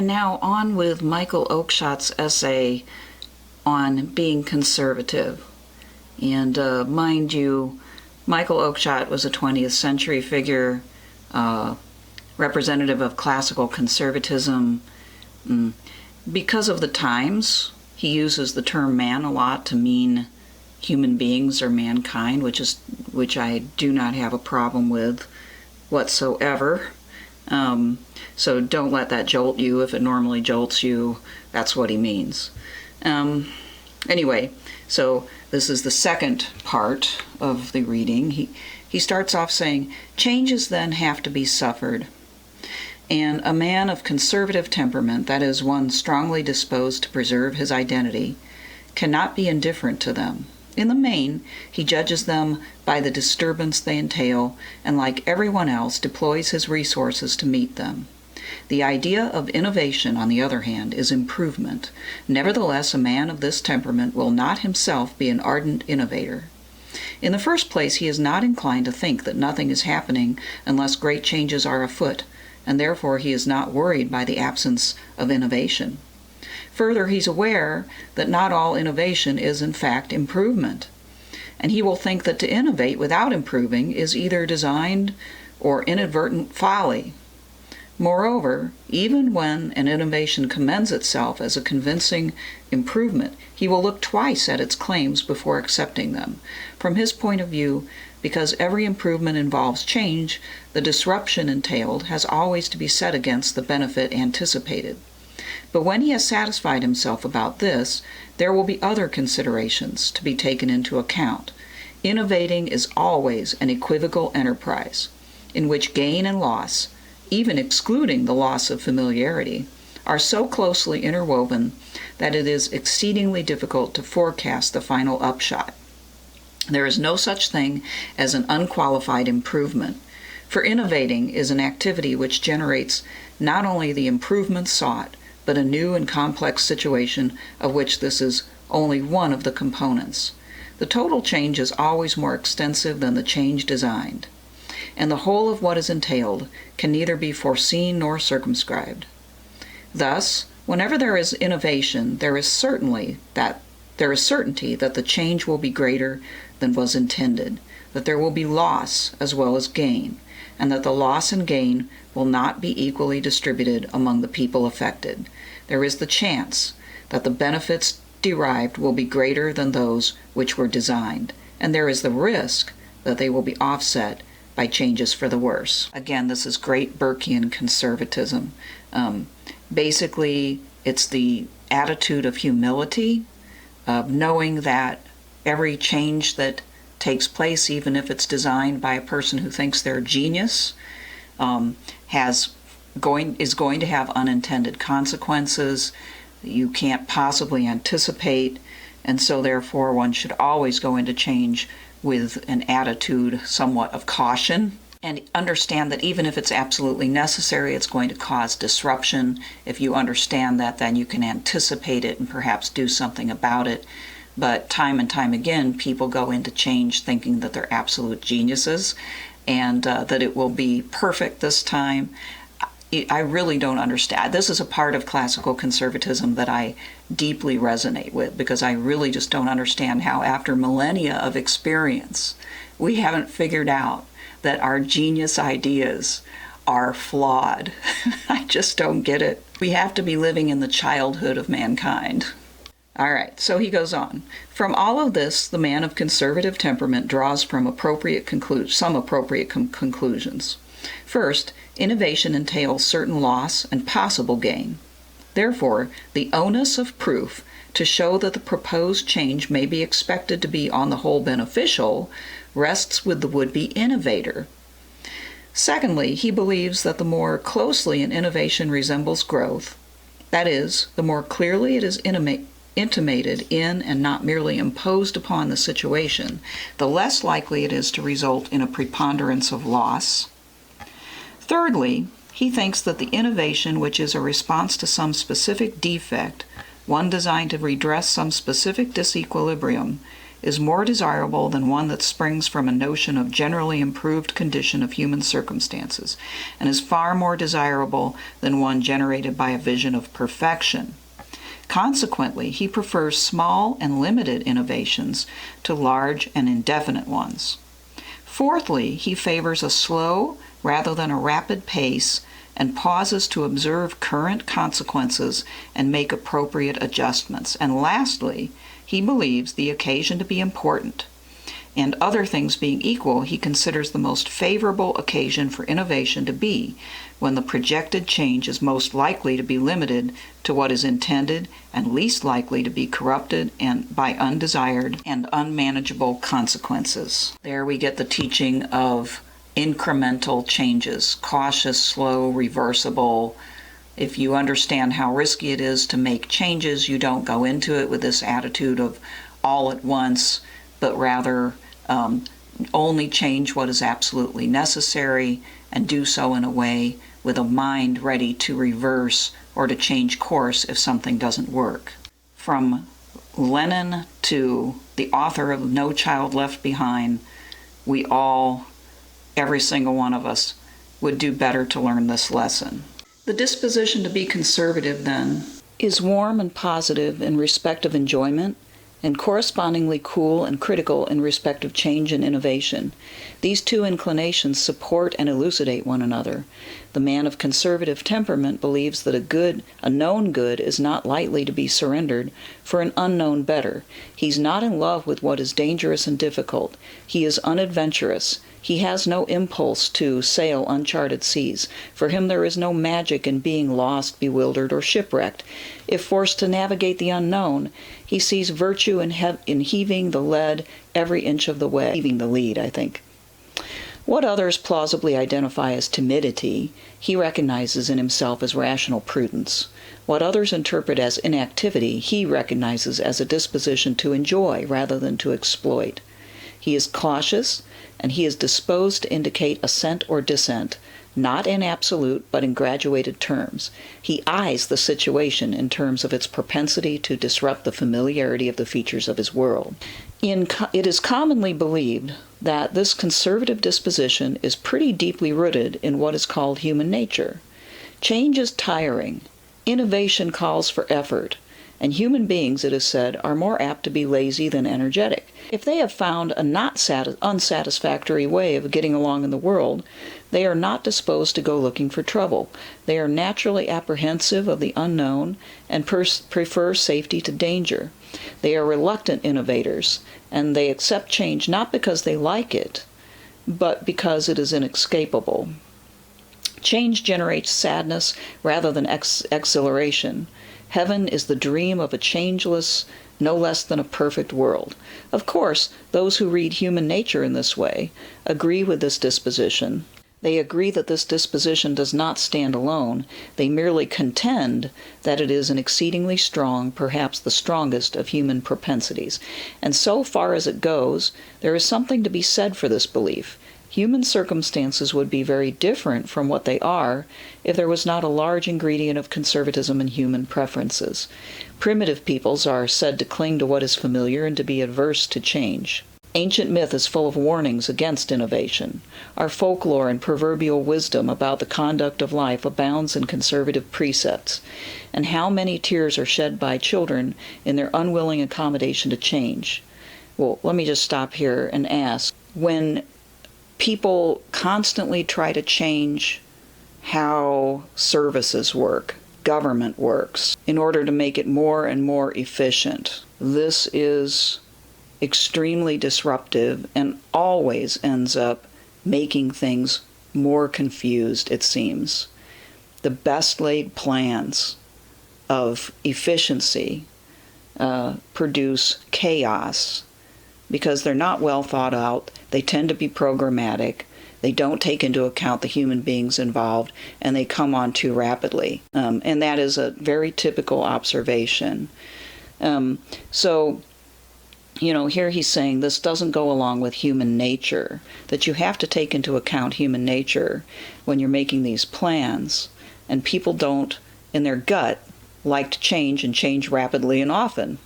And now on with Michael Oakeshott's essay on being conservative. And mind you, Michael Oakeshott was a 20th century figure, representative of classical conservatism. Because of the times, he uses the term man a lot to mean human beings or mankind, which I do not have a problem with whatsoever. So don't let that jolt you. If it normally jolts you, that's what he means. Anyway, so this is the second part of the reading. He starts off saying, changes then have to be suffered. And a man of conservative temperament, that is, one strongly disposed to preserve his identity, cannot be indifferent to them. In the main, he judges them by the disturbance they entail, and like everyone else, deploys his resources to meet them. The idea of innovation, on the other hand, is improvement. Nevertheless, a man of this temperament will not himself be an ardent innovator. In the first place, he is not inclined to think that nothing is happening unless great changes are afoot, and therefore he is not worried by the absence of innovation. Further, he's aware that not all innovation is in fact improvement, and he will think that to innovate without improving is either designed or inadvertent folly. Moreover, even when an innovation commends itself as a convincing improvement, he will look twice at its claims before accepting them. From his point of view, because every improvement involves change, the disruption entailed has always to be set against the benefit anticipated. But when he has satisfied himself about this, there will be other considerations to be taken into account. Innovating is always an equivocal enterprise, in which gain and loss, even excluding the loss of familiarity, are so closely interwoven that it is exceedingly difficult to forecast the final upshot. There is no such thing as an unqualified improvement, for innovating is an activity which generates not only the improvement sought, but a new and complex situation of which this is only one of the components. The total change is always more extensive than the change designed, and the whole of what is entailed can neither be foreseen nor circumscribed. Thus, whenever there is innovation, there is certainty that the change will be greater than was intended, that there will be loss as well as gain, and that the loss and gain will not be equally distributed among the people affected. There is the chance that the benefits derived will be greater than those which were designed, and there is the risk that they will be offset by changes for the worse. Again, this is great Burkean conservatism. Basically, it's the attitude of humility, of knowing that every change that takes place, even if it's designed by a person who thinks they're a genius, is going to have unintended consequences you can't possibly anticipate, and so therefore one should always go into change with an attitude somewhat of caution, and understand that even if it's absolutely necessary, it's going to cause disruption. If you understand that, then you can anticipate it and perhaps do something about it. But time and time again, people go into change thinking that they're absolute geniuses and that it will be perfect this time. I really don't understand. This is a part of classical conservatism that I deeply resonate with, because I really just don't understand how, after millennia of experience, we haven't figured out that our genius ideas are flawed. I just don't get it. We have to be living in the childhood of mankind. All right, so he goes on. From all of this, the man of conservative temperament draws from some appropriate conclusions. First, innovation entails certain loss and possible gain. Therefore, the onus of proof to show that the proposed change may be expected to be on the whole beneficial rests with the would-be innovator. Secondly, he believes that the more closely an innovation resembles growth, that is, the more clearly it is intimated in and not merely imposed upon the situation, the less likely it is to result in a preponderance of loss. Thirdly, he thinks that the innovation, which is a response to some specific defect, one designed to redress some specific disequilibrium, is more desirable than one that springs from a notion of generally improved condition of human circumstances, and is far more desirable than one generated by a vision of perfection. Consequently, he prefers small and limited innovations to large and indefinite ones. Fourthly, he favors a slow rather than a rapid pace and pauses to observe current consequences and make appropriate adjustments. And lastly, he believes the occasion to be important, and other things being equal, he considers the most favorable occasion for innovation to be when the projected change is most likely to be limited to what is intended and least likely to be corrupted and by undesired and unmanageable consequences. There we get the teaching of incremental changes, cautious, slow, reversible. If you understand how risky it is to make changes, you don't go into it with this attitude of all at once, but rather only change what is absolutely necessary and do so in a way with a mind ready to reverse or to change course if something doesn't work. From Lenin to the author of No Child Left Behind, we all, every single one of us, would do better to learn this lesson. The disposition to be conservative, then, is warm and positive in respect of enjoyment, and correspondingly cool and critical in respect of change and innovation. These two inclinations support and elucidate one another. The man of conservative temperament believes that a known good is not lightly to be surrendered for an unknown better. He's not in love with what is dangerous and difficult. He is unadventurous. He has no impulse to sail uncharted seas. For him there is no magic in being lost, bewildered, or shipwrecked. If forced to navigate the unknown, he sees virtue in heaving the lead every inch of the way. Heaving the lead, I think. What others plausibly identify as timidity, he recognizes in himself as rational prudence. What others interpret as inactivity, he recognizes as a disposition to enjoy rather than to exploit. He is cautious, and he is disposed to indicate assent or dissent, not in absolute but in graduated terms. He eyes the situation in terms of its propensity to disrupt the familiarity of the features of his world. It is commonly believed that this conservative disposition is pretty deeply rooted in what is called human nature. Change is tiring, innovation calls for effort, and human beings, it is said, are more apt to be lazy than energetic. If they have found a unsatisfactory way of getting along in the world, they are not disposed to go looking for trouble. They are naturally apprehensive of the unknown and prefer safety to danger. They are reluctant innovators, and they accept change not because they like it, but because it is inescapable. Change generates sadness rather than exhilaration. Heaven is the dream of a changeless, no less than a perfect world. Of course, those who read human nature in this way agree with this disposition. They agree that this disposition does not stand alone. They merely contend that it is an exceedingly strong, perhaps the strongest of human propensities. And so far as it goes, there is something to be said for this belief. Human circumstances would be very different from what they are if there was not a large ingredient of conservatism in human preferences. Primitive peoples are said to cling to what is familiar and to be adverse to change. Ancient myth is full of warnings against innovation. Our folklore and proverbial wisdom about the conduct of life abounds in conservative precepts. And how many tears are shed by children in their unwilling accommodation to change? Well, let me just stop here and ask, when people constantly try to change how services work, government works, in order to make it more and more efficient, this is extremely disruptive and always ends up making things more confused, it seems. The best laid plans of efficiency produce chaos because they're not well thought out. They tend to be programmatic. They don't take into account the human beings involved, and they come on too rapidly. And that is a very typical observation. So, here he's saying this doesn't go along with human nature, that you have to take into account human nature when you're making these plans. And people don't, in their gut, like to change and change rapidly and often.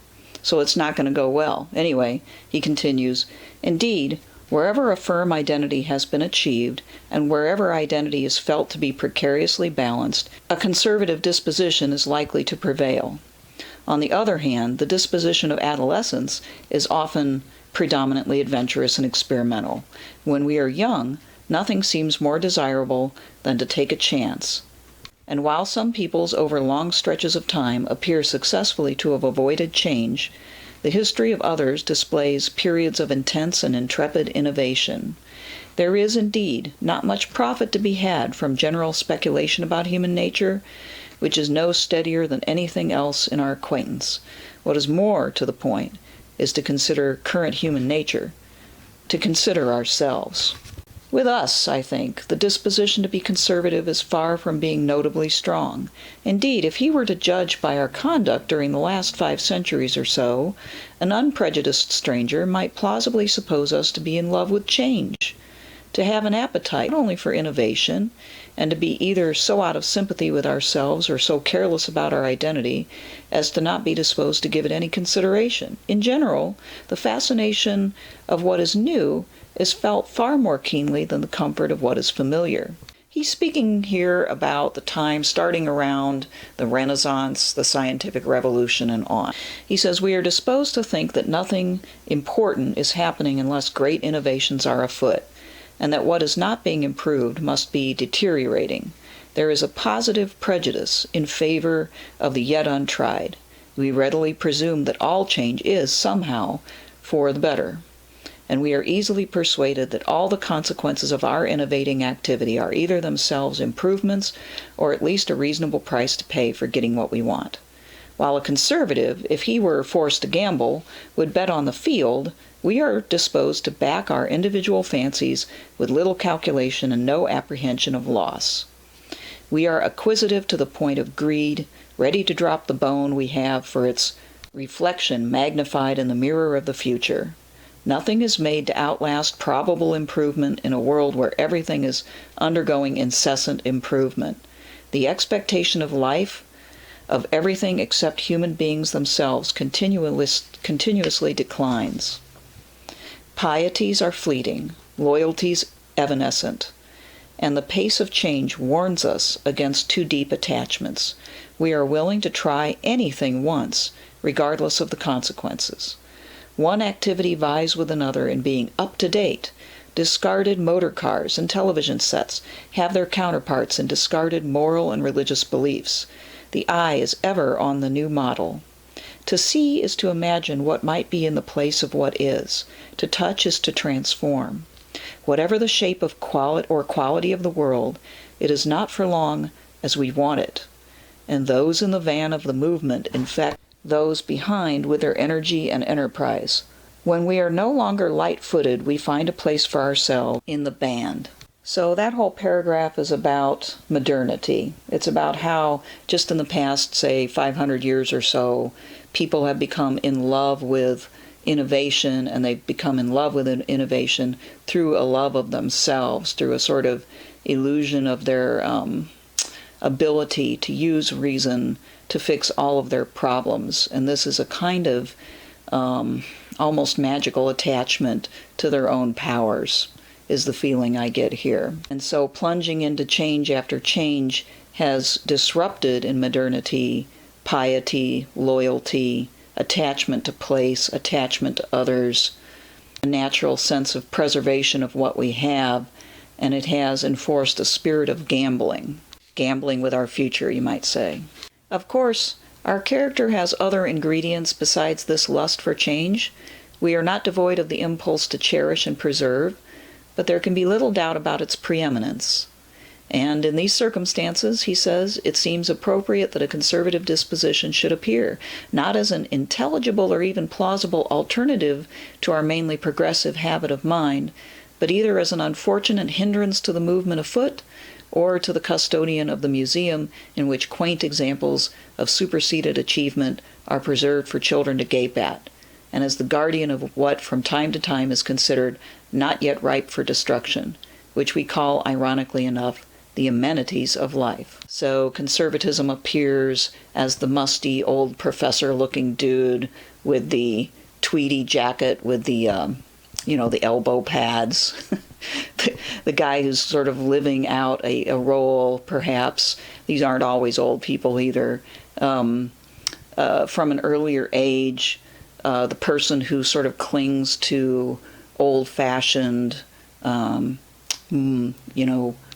so it's not going to go well. Anyway, he continues, indeed, wherever a firm identity has been achieved, and wherever identity is felt to be precariously balanced, a conservative disposition is likely to prevail. On the other hand, the disposition of adolescence is often predominantly adventurous and experimental. When we are young, nothing seems more desirable than to take a chance. And while some peoples over long stretches of time appear successfully to have avoided change, the history of others displays periods of intense and intrepid innovation. There is, indeed, not much profit to be had from general speculation about human nature, which is no steadier than anything else in our acquaintance. What is more to the point is to consider current human nature, to consider ourselves. With us, I think, the disposition to be conservative is far from being notably strong. Indeed, if he were to judge by our conduct during the last 5 centuries or so, an unprejudiced stranger might plausibly suppose us to be in love with change, to have an appetite not only for innovation, and to be either so out of sympathy with ourselves or so careless about our identity as to not be disposed to give it any consideration. In general, the fascination of what is new is felt far more keenly than the comfort of what is familiar. He's speaking here about the time starting around the Renaissance, the scientific revolution, and on. He says, we are disposed to think that nothing important is happening unless great innovations are afoot, and that what is not being improved must be deteriorating. There is a positive prejudice in favor of the yet untried. We readily presume that all change is, somehow, for the better. And we are easily persuaded that all the consequences of our innovating activity are either themselves improvements or at least a reasonable price to pay for getting what we want. While a conservative, if he were forced to gamble, would bet on the field, we are disposed to back our individual fancies with little calculation and no apprehension of loss. We are acquisitive to the point of greed, ready to drop the bone we have for its reflection magnified in the mirror of the future. Nothing is made to outlast probable improvement in a world where everything is undergoing incessant improvement. The expectation of life, of everything except human beings themselves, continuously declines. Pieties are fleeting, loyalties evanescent, and the pace of change warns us against too deep attachments. We are willing to try anything once, regardless of the consequences. One activity vies with another in being up to date. Discarded motor cars and television sets have their counterparts in discarded moral and religious beliefs. The eye is ever on the new model. To see is to imagine what might be in the place of what is. To touch is to transform. Whatever the shape of quality of the world, it is not for long as we want it. And those in the van of the movement infect those behind with their energy and enterprise. When we are no longer light-footed, we find a place for ourselves in the band. So that whole paragraph is about modernity. It's about how just in the past, say, 500 years or so, people have become in love with innovation, and they've become in love with innovation through a love of themselves, through a sort of illusion of their ability to use reason to fix all of their problems. And this is a kind of almost magical attachment to their own powers, is the feeling I get here. And so plunging into change after change has disrupted in modernity piety, loyalty, attachment to place, attachment to others, a natural sense of preservation of what we have, and it has enforced a spirit of gambling with our future, you might say. Of course, our character has other ingredients besides this lust for change. We are not devoid of the impulse to cherish and preserve, but there can be little doubt about its preeminence. And in these circumstances, he says, it seems appropriate that a conservative disposition should appear, not as an intelligible or even plausible alternative to our mainly progressive habit of mind, but either as an unfortunate hindrance to the movement afoot, or to the custodian of the museum in which quaint examples of superseded achievement are preserved for children to gape at, and as the guardian of what from time to time is considered not yet ripe for destruction, which we call, ironically enough, the amenities of life. So conservatism appears as the musty old professor-looking dude with the tweedy jacket with the, the elbow pads. The guy who's sort of living out a role, perhaps. These aren't always old people either. From an earlier age, the person who sort of clings to old-fashioned,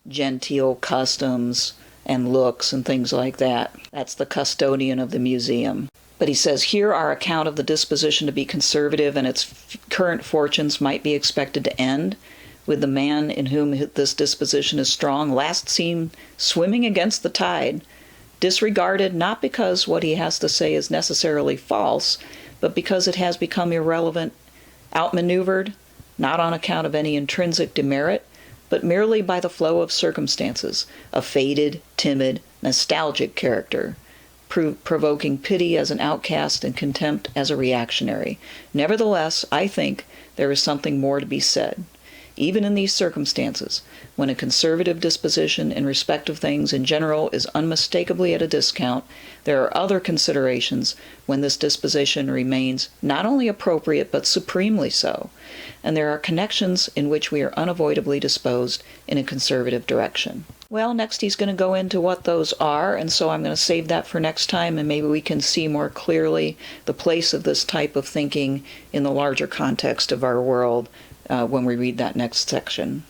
genteel customs and looks and things like that. That's the custodian of the museum. But he says, here our account of the disposition to be conservative and its current fortunes might be expected to end, with the man in whom this disposition is strong last seen swimming against the tide, disregarded not because what he has to say is necessarily false, but because it has become irrelevant, outmaneuvered, not on account of any intrinsic demerit, but merely by the flow of circumstances, a faded, timid, nostalgic character, provoking pity as an outcast and contempt as a reactionary. Nevertheless, I think there is something more to be said. Even in these circumstances, when a conservative disposition in respect of things in general is unmistakably at a discount, there are other considerations when this disposition remains not only appropriate but supremely so, and there are connections in which we are unavoidably disposed in a conservative direction. Well, next he's going to go into what those are, and so I'm going to save that for next time, and maybe we can see more clearly the place of this type of thinking in the larger context of our world when we read that next section.